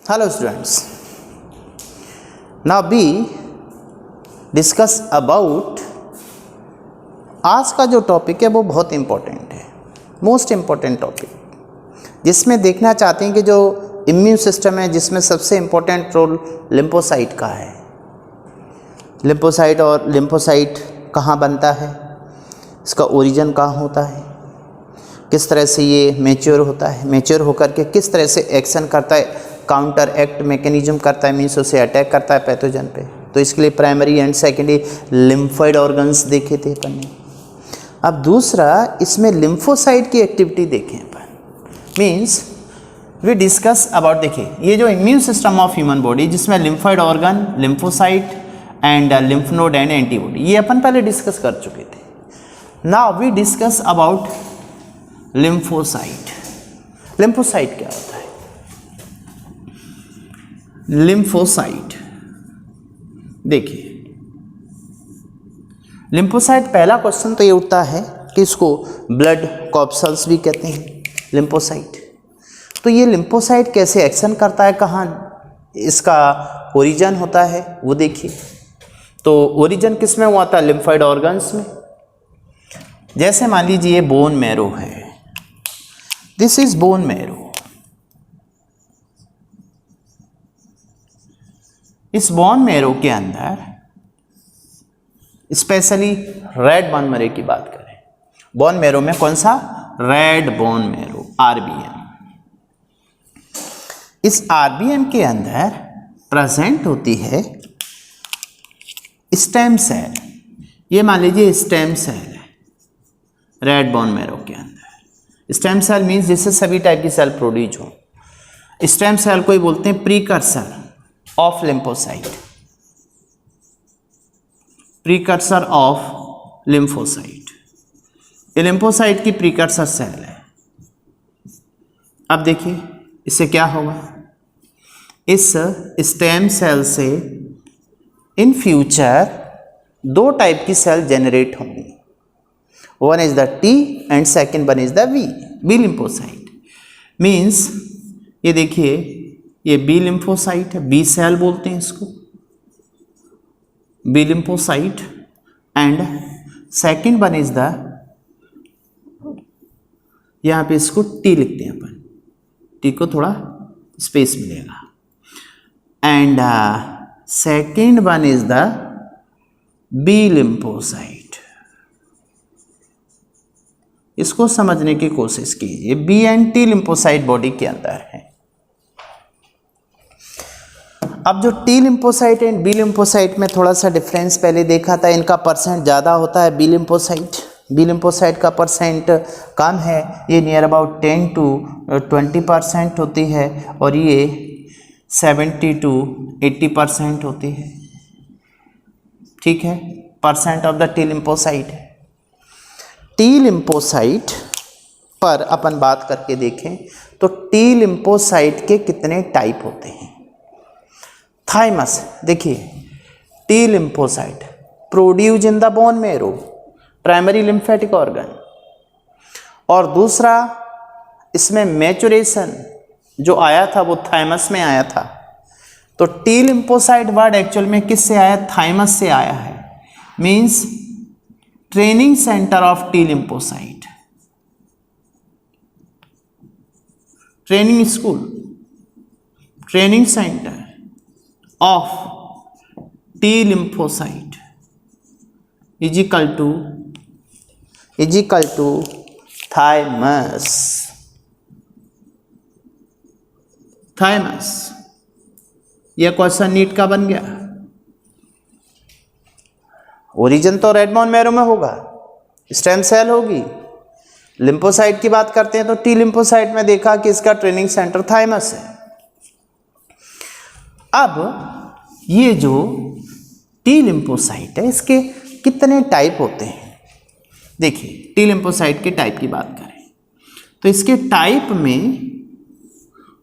Hello students, now we discuss about आज का जो टॉपिक है वो बहुत इम्पोर्टेंट है, मोस्ट इम्पोर्टेंट टॉपिक, जिसमें देखना चाहते हैं कि जो इम्यून सिस्टम है जिसमें सबसे इम्पोर्टेंट रोल लिम्फोसाइट का है। लिम्फोसाइट और लिम्फोसाइट कहाँ बनता है, इसका ओरिजिन कहाँ होता है, किस तरह से ये मैच्योर होता है, मैच्योर होकर के किस तरह से एक्शन करता है, काउंटर एक्ट मैकेनिज्म करता है, मीन्स उसे अटैक करता है पैथोजन पे। तो इसके लिए primary and secondary lymphoid organs देखे थे अपन ने। अब दूसरा इसमें लिम्फोसाइट की एक्टिविटी देखें अपन, मीन्स वी डिस्कस अबाउट, देखिए ये जो immune system of human body जिसमें lymphoid organ, lymphocyte and lymph node and antibody, ये अपन पहले डिस्कस कर चुके थे। Now we discuss about lymphocyte. Lymphocyte क्या होता है? लिम्फोसाइट, देखिए लिम्फोसाइट, पहला क्वेश्चन तो ये उठता है कि इसको ब्लड कॉर्पसल्स भी कहते हैं लिम्फोसाइट। तो ये लिम्फोसाइट कैसे एक्शन करता है, कहाँ इसका ओरिजिन होता है वो देखिए। तो ओरिजिन किस में हुआ था? लिम्फोइड ऑर्गन्स में। जैसे मान लीजिए बोन मैरो है, दिस इज बोन मैरो। इस बोन मैरो के अंदर स्पेशली रेड बोन मैरो की बात करें, बोन मैरो में कौन सा? Red bone marrow, RBM. इस आरबीएम के अंदर प्रेजेंट होती है स्टेम सेल। ये मान लीजिए स्टेम सेल है रेड बोन मैरो के अंदर। स्टेम सेल मीन्स जिससे सभी टाइप की सेल प्रोड्यूस हो। स्टेम सेल को ही बोलते हैं precursor of lymphocyte, precursor of lymphocyte. ये लिम्फोसाइट की प्रीकर्सर सेल है। अब देखिए इससे क्या होगा, इस स्टेम सेल से इन फ्यूचर दो टाइप की सेल जनरेट होंगी, one is the T and second one is the B lymphocyte. Means ये देखिए ये बी लिम्फोसाइट है, बी सेल बोलते हैं इसको, B lymphocyte, and second one is the, यहां पे इसको टी लिखते हैं अपन, टी को थोड़ा स्पेस मिलेगा, and second one is the B lymphocyte. इसको समझने की कोशिश कीजिए। B and T lymphocyte body के अंदर है। अब जो T lymphocyte and B lymphocyte में थोड़ा सा डिफरेंस पहले देखा था, इनका परसेंट ज़्यादा होता है बी लिम्फोसाइट। बी लिम्फोसाइट का परसेंट कम है, ये नियर अबाउट 10 to 20% होती है, और ये 70 to 80% होती है। ठीक है, percent of the T lymphocyte है। टी लिम्फोसाइट पर अपन बात करके देखें तो टी लिम्फोसाइट के कितने टाइप होते हैं। थाइमस, देखिए T lymphocyte produce in the bone marrow, primary lymphatic organ, और दूसरा इसमें मैचुरेशन जो आया था वो थाइमस में आया था। तो टी लिम्फोसाइट वर्ड एक्चुअल में किससे आया? थाइमस से आया है। Means training centre of T lymphocyte, training school, training centre of T lymphocyte is equal to thymus। Thymus, यह क्वेश्चन नीट का बन गया। ओरिजिन तो रेड बोन मैरो में होगा, स्टेम सेल होगी। लिम्फोसाइट की बात करते हैं तो टी लिम्फोसाइट में देखा कि इसका ट्रेनिंग सेंटर थाइमस है। अब ये जो टी लिम्फोसाइट है इसके कितने टाइप होते हैं? देखिए टी लिम्फोसाइट के टाइप की बात करें तो इसके टाइप में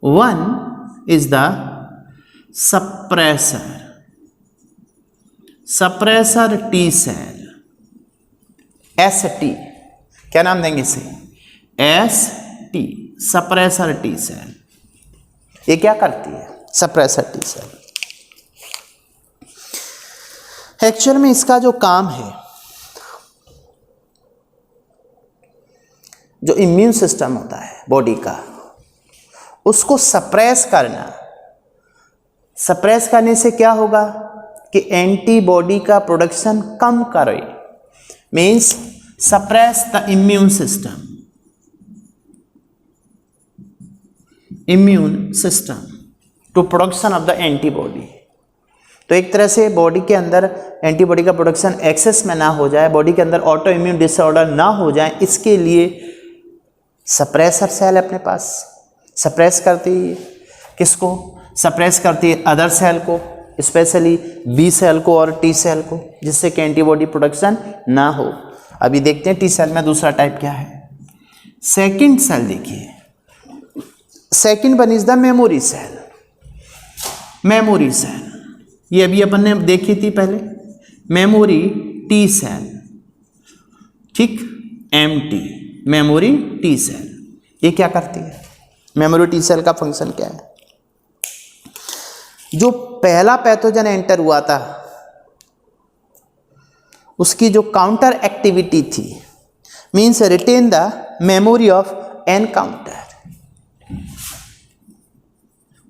one is the suppressor, suppressor T cell, S T, क्या नाम देंगे इसे? S T, suppressor T cell. ये क्या करती है? Suppressor T cell. एक्चुअल में इसका जो काम है, जो इम्यून सिस्टम होता है बॉडी का, उसको सप्रेस करना। सप्रेस करने से क्या होगा कि एंटीबॉडी का प्रोडक्शन कम करे, means suppress the immune system, immune system to production of the antibody. तो एक तरह से बॉडी के अंदर एंटीबॉडी का प्रोडक्शन एक्सेस में ना हो जाए, बॉडी के अंदर ऑटो इम्यून डिसऑर्डर ना हो जाए, इसके लिए सप्रेसर सेल अपने पास सप्रेस करती है। किसको सप्रेस करती है? अदर सेल को, स्पेशली बी सेल को और टी सेल को, जिससे कि एंटीबॉडी प्रोडक्शन ना हो। अभी देखते हैं टी सेल में दूसरा टाइप क्या है। सेकंड सेल देखिए, second one is the memory cell. Memory cell ये अभी अपन ने देखी थी पहले, मेमोरी टी सेल, ठीक, एमटी, मेमोरी टी सेल। ये क्या करती है? मेमोरी टी सेल का फंक्शन क्या है? जो पहला पैथोजन एंटर हुआ था उसकी जो काउंटर एक्टिविटी थी, means retain the memory of encounter,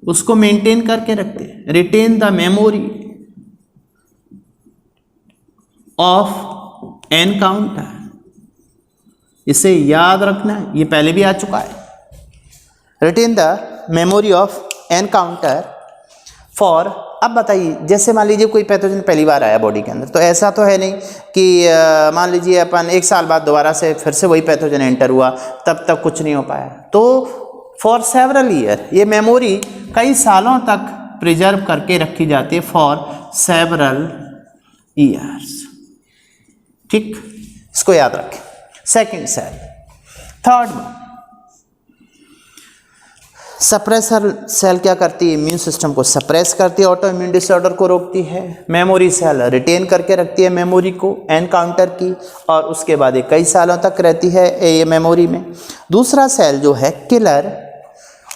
उसको मेंटेन करके रखते हैं। Retain the memory of encounter, इसे याद रखना है, ये पहले भी आ चुका है। Retain the memory of encounter for, अब बताइए, जैसे मान लीजिए कोई पैथोजन पहली बार आया बॉडी के अंदर, तो ऐसा तो है नहीं कि मान लीजिए अपन 1 साल बाद दोबारा से फिर से वही पैथोजन एंटर हुआ, तब तक कुछ नहीं हो पाया। तो फॉर सेवरल ईयर ये मेमोरी कई सालों तक प्रिजर्व करके रखी जाती है, फॉर सेवरल ईयर्स, ठीक, इसको याद रखें। Second cell. Third one, suppressor cell क्या करती है? इम्यून सिस्टम को सप्रेस करती है, ऑटो इम्यून डिसऑर्डर को रोकती है। मेमोरी सेल रिटेन करके रखती है मेमोरी को, एनकाउंटर की, और उसके बाद ये कई सालों तक रहती है ये मेमोरी में। दूसरा सेल जो है किलर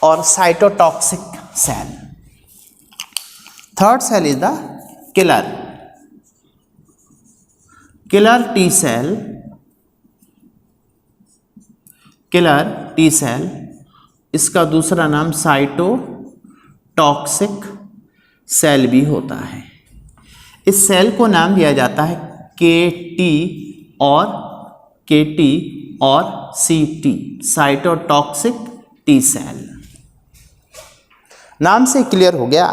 और cytotoxic cell. Third cell is the killer, killer T cell, killer T cell, इसका दूसरा नाम साइटोटॉक्सिक सेल भी होता है। इस सेल को नाम दिया जाता है KT और CT, साइटोटॉक्सिक टी सेल। नाम से क्लियर हो गया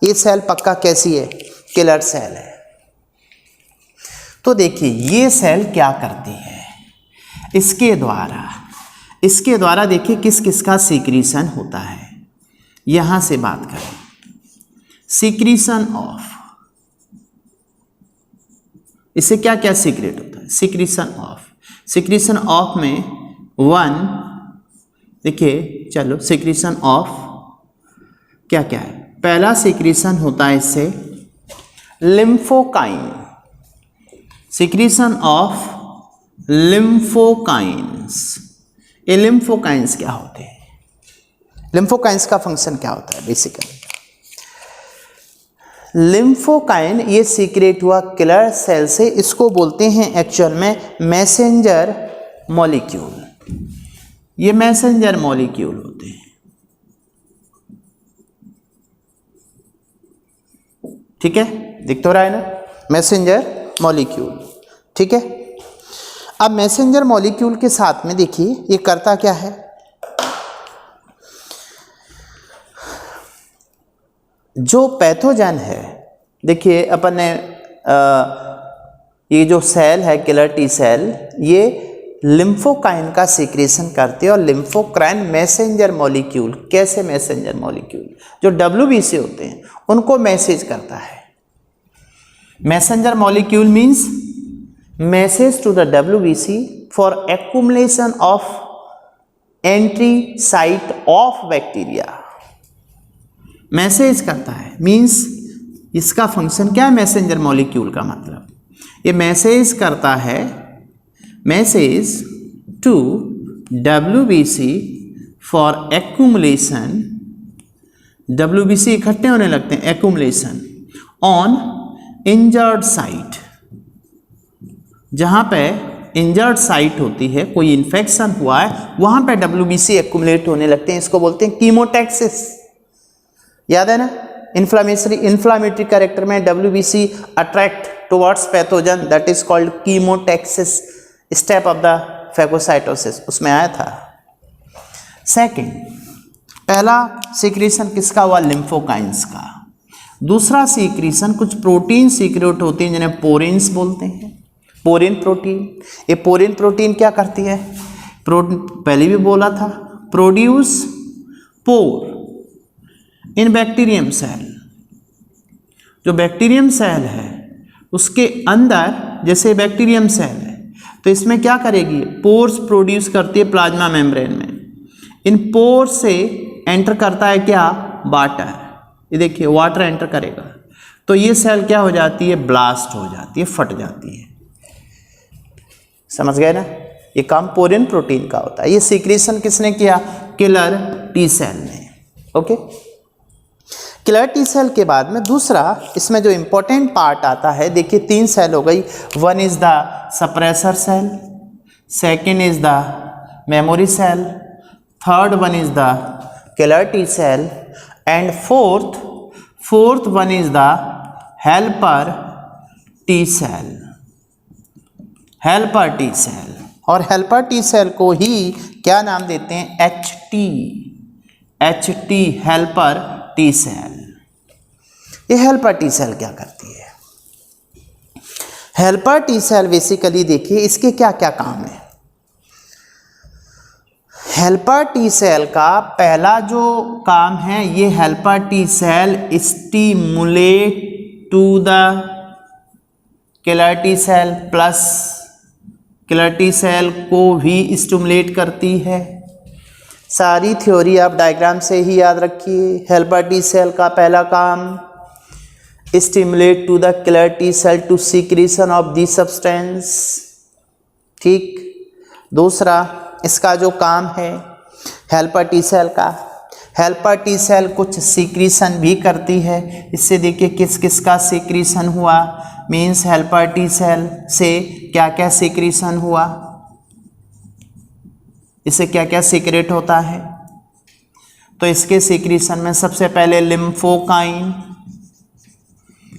ये सेल पक्का कैसी है? किलर सेल है। तो देखिए ये सेल क्या करती है, इसके द्वारा देखिए किस किस का सीक्रीशन होता है। यहां से बात करें, सीक्रीशन ऑफ, इससे क्या क्या सीक्रेट होता है? सीक्रीशन ऑफ में वन, देखिए चलो, सीक्रीशन ऑफ क्या क्या है? पहला सीक्रीशन होता है इससे लिम्फोकाइन, सीक्रीशन ऑफ लिम्फोकाइंस। ये लिम्फोकाइंस क्या होते हैं? लिम्फोकाइंस का फंक्शन क्या होता है? बेसिकली लिम्फोकाइन ये सीक्रेट हुआ किलर सेल से, इसको बोलते हैं एक्चुअल में मैसेंजर मॉलिक्यूल। ये मैसेंजर मॉलिक्यूल होते हैं, ठीक है, दिख तो रहा है ना, मैसेंजर मॉलिक्यूल, ठीक है। अब मैसेंजर मॉलिक्यूल के साथ में देखिए ये करता क्या है, जो पैथोजन है, देखिए अपन ने ये जो सेल है किलर टी सेल, ये लिम्फोकाइन का सीक्रेशन करती है, और लिम्फोकाइन मैसेंजर मॉलिक्यूल, कैसे मैसेंजर मॉलिक्यूल, जो WBC होते हैं उनको मैसेज करता है। Messenger molecule means message to the WBC for accumulation of entry site of bacteria. Message करता है मीन्स इसका फंक्शन क्या है? मैसेंजर मॉलिक्यूल का मतलब ये मैसेज करता है, message to WBC for accumulation WBC इकट्ठे होने लगते हैं, एक्यूमुलेशन ऑन इंजर्ड साइट, जहां पे इंजर्ड साइट होती है, कोई इन्फेक्शन हुआ है, वहां पे WBC एक्यूमुलेट होने लगते हैं, इसको बोलते हैं कीमोटैक्सिस। याद है ना, इन्फ्लामेटरी कैरेक्टर में WBC attract towards pathogen, that is called chemotaxis step of the phagocytosis, उसमें आया था। सेकंड, पहला सीक्रेशन किसका हुआ? लिम्फोकाइंस का। दूसरा सीक्रेशन कुछ प्रोटीन सीक्रेट होती हैं जिन्हें पोरिन्स बोलते हैं, पोरिन प्रोटीन। ये पोरिन प्रोटीन क्या करती है? पहले भी बोला था, प्रोड्यूस पोर इन बैक्टीरियम सेल। जो बैक्टीरियम सेल है उसके अंदर, जैसे बैक्टीरियम सेल है तो इसमें क्या करेगी? पोर्स प्रोड्यूस करती है प्लाज्मा मेम्ब्रेन में। इन पोर्स से एंटर करता है क्या? वाटर। ये देखिए वाटर एंटर करेगा तो ये सेल क्या हो जाती है? ब्लास्ट हो जाती है, फट जाती है। समझ गए ना, ये काम पोरिन प्रोटीन का होता है। ये सीक्रेशन किसने किया? किलर टी सेल ने। ओके, किलर टी सेल के बाद में दूसरा इसमें जो इंपॉर्टेंट पार्ट आता है, देखिए 3 सेल हो गई। One is the suppressor cell, second is the memory cell, third one is the killer T cell and fourth one is the helper T cell. Helper T cell, और helper T cell को ही क्या नाम देते हैं? HT, helper T cell. ये helper T cell क्या करती है? हेल्पर टी सेल बेसिकली देखिए इसके क्या क्या काम है। हेल्पर टी सेल का पहला जो काम है, ये helper T cell stimulate to the killer T cell plus killer T cell को भी स्टिमुलेट करती है। सारी थ्योरी आप डायग्राम से ही याद रखिए। हेल्पर टी सेल का पहला काम stimulate to the killer T cell to secretion of the substance, ठीक। दूसरा इसका जो काम है हेल्पर टी सेल का, हेल्पर टी सेल कुछ सीक्रेशन भी करती है। इससे देखिए किस किस का सीक्रेशन हुआ, मीन्स हेल्पर टी सेल से क्या क्या सीक्रेशन हुआ, इससे क्या क्या सीक्रेट होता है। तो इसके सीक्रेशन में सबसे पहले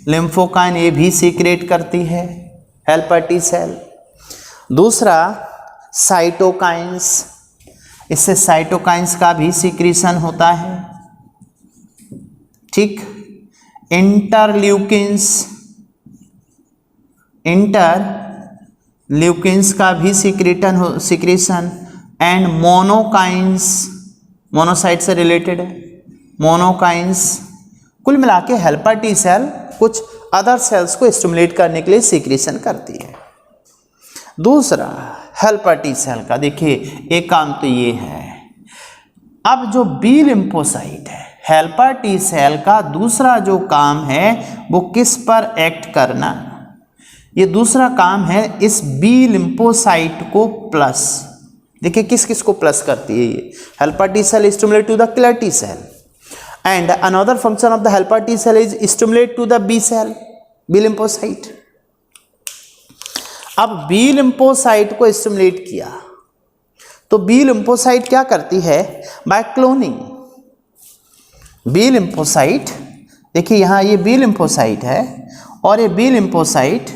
लिम्फोकाइन ये भी सीक्रेट करती है हेल्पर टी सेल। दूसरा साइटोकाइंस, इससे साइटोकाइंस का भी सीक्रेशन होता है, ठीक। इंटरल्यूकिन्स का भी सीक्रेशन एंड मोनोकाइंस, मोनोसाइट से रिलेटेड है, मोनोकाइंस। कुल मिला के हेल्पर टी सेल कुछ अदर सेल्स को स्टिमुलेट करने के लिए सीक्रेशन करती है। दूसरा हेल्पर टी सेल का देखिए एक काम तो ये है। अब जो बी लिम्फोसाइट है, हेल्पर टी सेल का दूसरा जो काम है वो किस पर एक्ट करना, ये दूसरा काम है इस बी लिम्फोसाइट को प्लस। देखिए किस किस को प्लस करती है ये, helper T cell stimulate to the killer T cell and another function of the helper T cell is stimulate to the B cell, B lymphocyte. अब बी लिम्फोसाइट को स्टिमुलेट किया तो बी लिम्फोसाइट क्या करती है? Bye cloning. बी लिम्फोसाइट देखिए यहाँ ये बी लिम्फोसाइट है और ये बी लिम्फोसाइट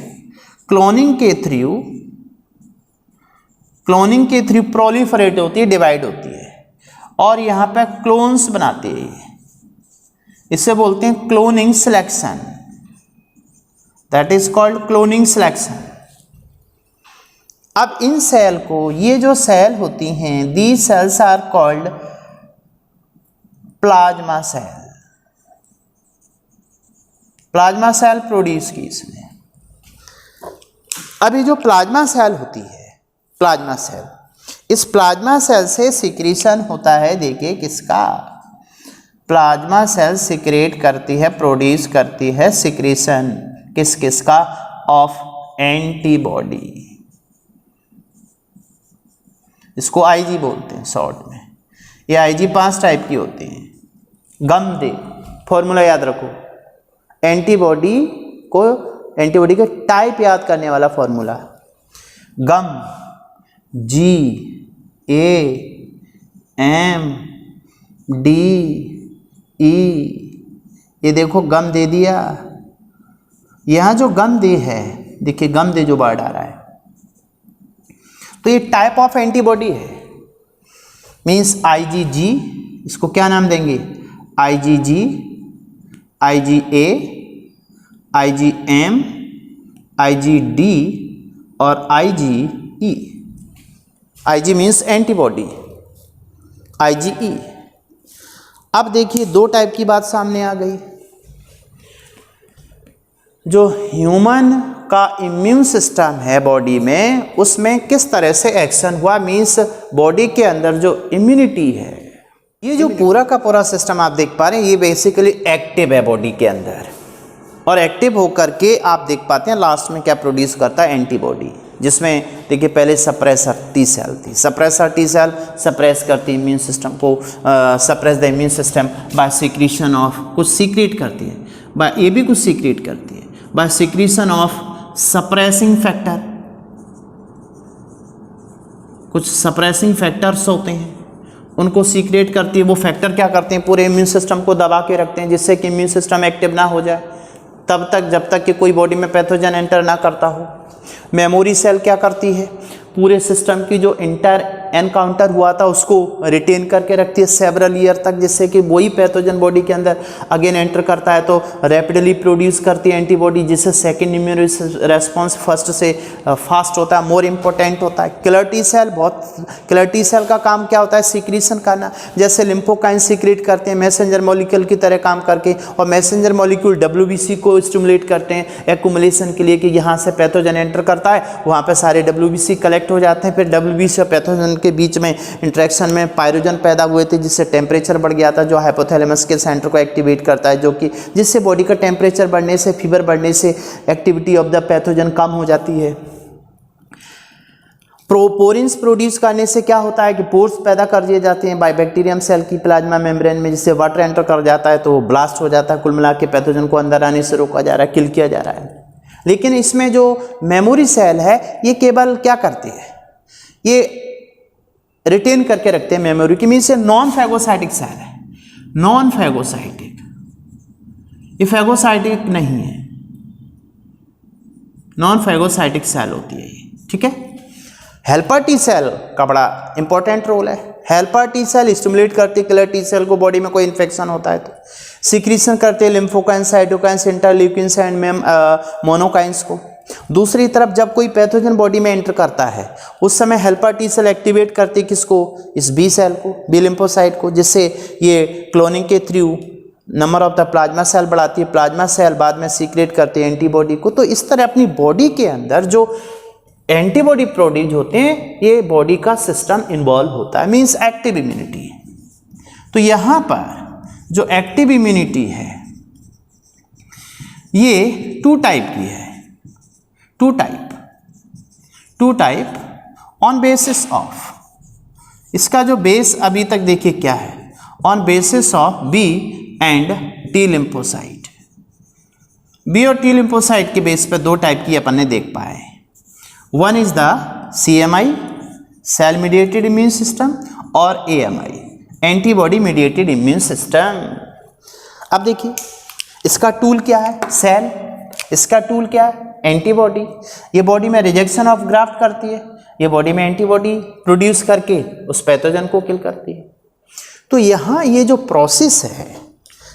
क्लोनिंग के थ्रू प्रोलिफरेट होती है, डिवाइड होती है और यहाँ पे क्लोन्स बनाती है। इसे बोलते हैं cloning selection, that is called cloning selection. अब इन सेल को, ये जो सेल होती हैं, the cells are called plasma cell. Plasma cell produce की इसने। अब ये जो प्लाज्मा सेल होती है, प्लाज्मा सेल, इस प्लाज्मा सेल से सीक्रेशन होता है, देखिए किसका? प्लाज्मा सेल सीक्रेट करती है, प्रोड्यूस करती है सीक्रेशन किस किस का? Of antibody. इसको आईजी बोलते हैं शॉर्ट में। ये आईजी 5 टाइप की होती हैं, गम दे, फॉर्मूला याद रखो, एंटीबॉडी के टाइप याद करने वाला फॉर्मूला, गम GAMD E, ये देखो गम दे दिया। यहां जो गम दे है, देखिए गम दे जो वर्ड आ रहा है, तो ये टाइप ऑफ एंटीबॉडी है, मीन्स IgG, इसको क्या नाम देंगे, IgG, IgA, IgM, IgD और IgE। IG means antibody, IgE। अब देखिए दो टाइप की बात सामने आ गई। जो ह्यूमन का इम्यून सिस्टम है बॉडी में, उसमें किस तरह से एक्शन हुआ, मीन्स बॉडी के अंदर जो इम्यूनिटी है, ये जो पूरा का पूरा सिस्टम आप देख पा रहे हैं, ये बेसिकली एक्टिव है बॉडी के अंदर, और एक्टिव होकर के आप देख पाते हैं लास्ट में क्या प्रोड्यूस करता है, एंटीबॉडी, जिसमें देखिए पहले सप्रेसर टी सेल थी, सप्रेसर टी सेल सप्रेस करती इम्यून सिस्टम को, suppress the immune system by secretion of, कुछ सीक्रेट करती है, बाय ये भी कुछ सीक्रेट करती है, by secretion of suppressing factor, कुछ सप्रेसिंग फैक्टर्स होते हैं, उनको सीक्रेट करती है। वो फैक्टर क्या करते हैं, पूरे इम्यून सिस्टम को दबा के रखते हैं, जिससे कि इम्यून सिस्टम एक्टिव ना हो जाए तब तक, जब तक कि कोई बॉडी में पैथोजन एंटर ना करता हो। मेमोरी सेल क्या करती है, पूरे सिस्टम की जो एनकाउंटर हुआ था उसको रिटेन करके रखती है सेवरल ईयर तक, जिससे कि वही पैथोजन बॉडी के अंदर अगेन एंटर करता है तो रैपिडली प्रोड्यूस करती है एंटीबॉडी, जिससे सेकंड इम्यून रेस्पॉन्स फर्स्ट से फास्ट होता है, मोर इम्पोर्टेंट होता है। Killer T cell, killer T cell का काम क्या होता है, सीक्रेशन करना, जैसे लिम्फोकाइन सीक्रेट करते हैं मैसेंजर मॉलिक्यूल की तरह काम करके, और मैसेंजर मॉलिक्यूल WBC को स्टिमुलेट करते हैं एक्युमुलेशन के लिए, कि यहाँ से पैथोजन एंटर करता है, वहाँ पे सारे WBC कलेक्ट हो जाते हैं, फिर WBC और पैथोजन के बीच में इंटरेक्शन में पायरोजन पैदा हुए थे, जिससे टेम्परेचर बढ़ गया था, जो हाइपोथैलेमस के सेंटर को एक्टिवेट करता है, जो कि जिससे बॉडी का टेम्परेचर बढ़ने से, फीवर बढ़ने से एक्टिविटी ऑफ द पैथोजन कम हो जाती है। पोरिन्स प्रोड्यूस करने से क्या होता है कि पोर्स पैदा कर दिए जाते हैं बाय बैक्टीरियम सेल की प्लाज्मा मेम्ब्रेन में, जिससे वाटर एंटर कर जाता है तो वो ब्लास्ट हो जाता है, कुल मिला के पैथोजन को अंदर आने से रोका जा रहा है, किल किया जा रहा है। लेकिन इसमें जो मेमोरी सेल है, ये केवल क्या करती है, ये रिटेन करके रखते हैं मेमोरी की, मीन्स नॉन फैगोसाइटिक सेल है, नॉन फैगोसाइटिक, ये फैगोसाइटिक नहीं है, नॉन फैगोसाइटिक सेल होती है ये, ठीक है। हेल्पर टी सेल का बड़ा इंपॉर्टेंट रोल है। हेल्पर टी सेल स्टिमुलेट करती है किलर टी सेल को, बॉडी में कोई इन्फेक्शन होता है तो सीक्रेशन करते हैं लिम्फोकाइन, साइटोकाइंस, इंटरल्यूकिन्स एंड मोनोकाइंस को। दूसरी तरफ जब कोई पैथोजन बॉडी में एंटर करता है, उस समय हेल्पर टी सेल एक्टिवेट करती है किसको, इस बी सेल को, बी लिम्फोसाइट को, जिससे ये क्लोनिंग के through number of the plasma cell बढ़ाती है, प्लाज्मा सेल बाद में सीक्रेट करती है एंटीबॉडी को। तो इस तरह अपनी बॉडी के अंदर जो एंटीबॉडी प्रोड्यूस होते हैं, ये बॉडी का सिस्टम इन्वॉल्व होता है, मीन्स एक्टिव इम्यूनिटी। तो यहाँ पर जो एक्टिव इम्यूनिटी है ये टू टाइप की है, two type on basis of, इसका जो बेस अभी तक देखिए क्या है, on basis of B and T lymphocyte. B और टी लिम्फोसाइट के बेस पर दो टाइप की अपन ने देख पाए। One is the CMI cell mediated immune system और AMI antibody mediated immune system. अब देखिए इसका टूल क्या है, सेल, इसका टूल क्या है, एंटीबॉडी। ये बॉडी में रिजेक्शन ऑफ ग्राफ्ट करती है, ये बॉडी में एंटीबॉडी प्रोड्यूस करके उस पैथोजन को किल करती है। तो यहाँ ये जो प्रोसेस है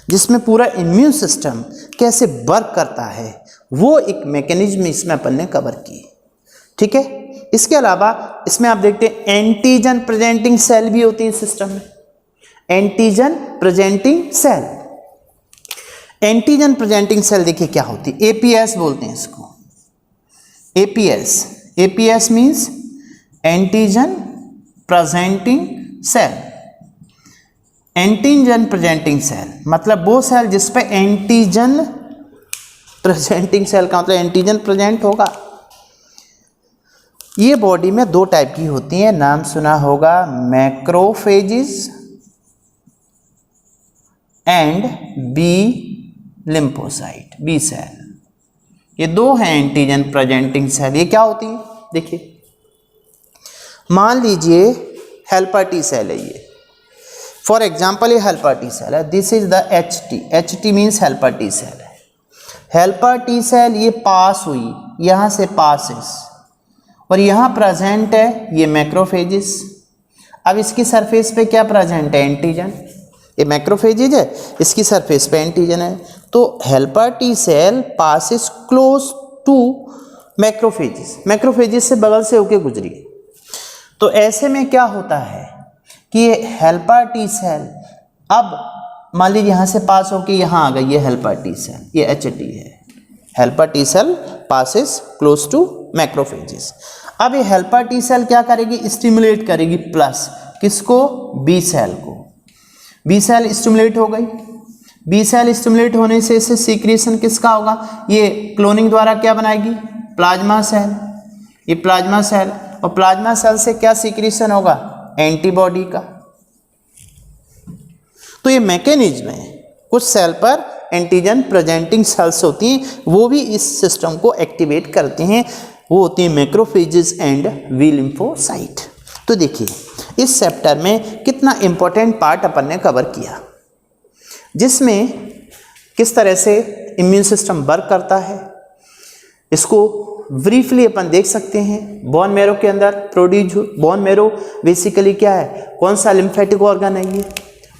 जिसमें पूरा इम्यून सिस्टम कैसे वर्क करता है, वो एक मैकेनिज्म इसमें अपन ने कवर की, ठीक है। इसके अलावा इसमें आप देखते हैं एंटीजन प्रेजेंटिंग सेल भी होती है सिस्टम में, antigen presenting cell. Antigen presenting cell देखिए क्या होती है, APS बोलते हैं इसको, APS means antigen presenting cell. Antigen presenting cell मतलब वो सेल जिस पे एंटीजन प्रेजेंटिंग सेल का मतलब एंटीजन प्रेजेंट होगा। ये बॉडी में दो टाइप की होती हैं, नाम सुना होगा macrophages and B lymphocyte, B cell, ये दो हैं एंटीजन प्रेजेंटिंग सेल। ये क्या होती है देखिए, मान लीजिए हेल्पर टी सेल है ये, फॉर एग्जाम्पल ये हेल्पर टी सेल है, this is the H T means helper T cell है। हेल्पर टी सेल ये पास हुई, यहाँ से पासिस, और यहाँ प्रेजेंट है ये मैक्रोफेजिस। अब इसकी सरफेस पे क्या प्रेजेंट है, एंटीजन, ये मैक्रोफेजिस है, इसकी सरफेस पे एंटीजन है। तो helper T cell passes close to macrophages, macrophages से बगल से होके गुजरी। तो ऐसे में क्या होता है कि ये हेल्पर टी सेल अब मान लीजिए यहाँ से पास होके यहाँ आ गई, ये हेल्पर टी सेल, ये एच टी है, helper T cell passes close to macrophages. अब ये हेल्पर टी सेल क्या करेगी, स्टिमुलेट करेगी प्लस किसको, बी सेल को। बी सेल स्टिमुलेट हो गई, बी सेल स्टिमुलेट होने से इससे सीक्रेशन किसका होगा, ये क्लोनिंग द्वारा क्या बनाएगी, प्लाज्मा सेल, ये प्लाज्मा सेल, और प्लाज्मा सेल से क्या सीक्रेशन होगा, एंटीबॉडी का। तो ये मैकेनिज्म है, कुछ सेल पर एंटीजन प्रेजेंटिंग सेल्स होती हैं, वो भी इस सिस्टम को एक्टिवेट करते हैं, वो होती हैं मैक्रोफेजेस एंड बी लिम्फोसाइट। तो देखिए इस चैप्टर में कितना इंपॉर्टेंट पार्ट अपन ने कवर किया, जिसमें किस तरह से इम्यून सिस्टम वर्क करता है, इसको ब्रीफली अपन देख सकते हैं। बोन मैरो के अंदर प्रोड्यूस, बोन मैरो बेसिकली क्या है, कौन सा लिम्फेटिक ऑर्गन है ये,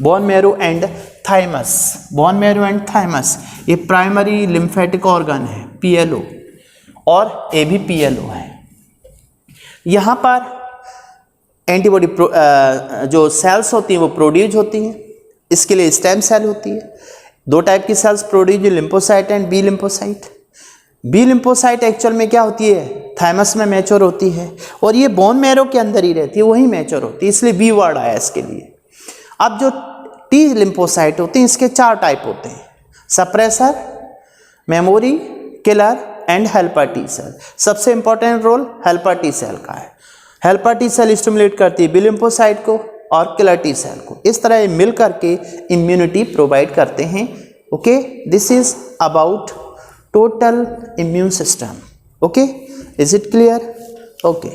bone marrow and thymus, bone marrow and thymus, ये प्राइमरी लिम्फेटिक ऑर्गन है, पीएलओ, और ए भी पीएलओ है। यहाँ पर एंटीबॉडी जो सेल्स होती हैं वो प्रोड्यूस होती हैं, इसके लिए स्टेम सेल होती है। दो टाइप की cells produce, lymphocyte and B lymphocyte. B lymphocyte actual में क्या होती है, थाइमस में मैच्योर होती है, और ये बोन मैरो के अंदर ही रहती है, वही मैच्योर होती है, इसलिए बी वर्ड आया इसके लिए। अब जो टी लिम्फोसाइट होते हैं इसके चार टाइप होते हैं, suppressor, memory, killer and helper T cell. सबसे important role helper T cell का है। हेल्पर टी सेल स्टिमुलेट करती है बी लिम्फोसाइट को और किलर टी सेल को, इस तरह ये मिल करके इम्यूनिटी प्रोवाइड करते हैं। Okay, this is about total immune system. Okay, is it clear? Okay.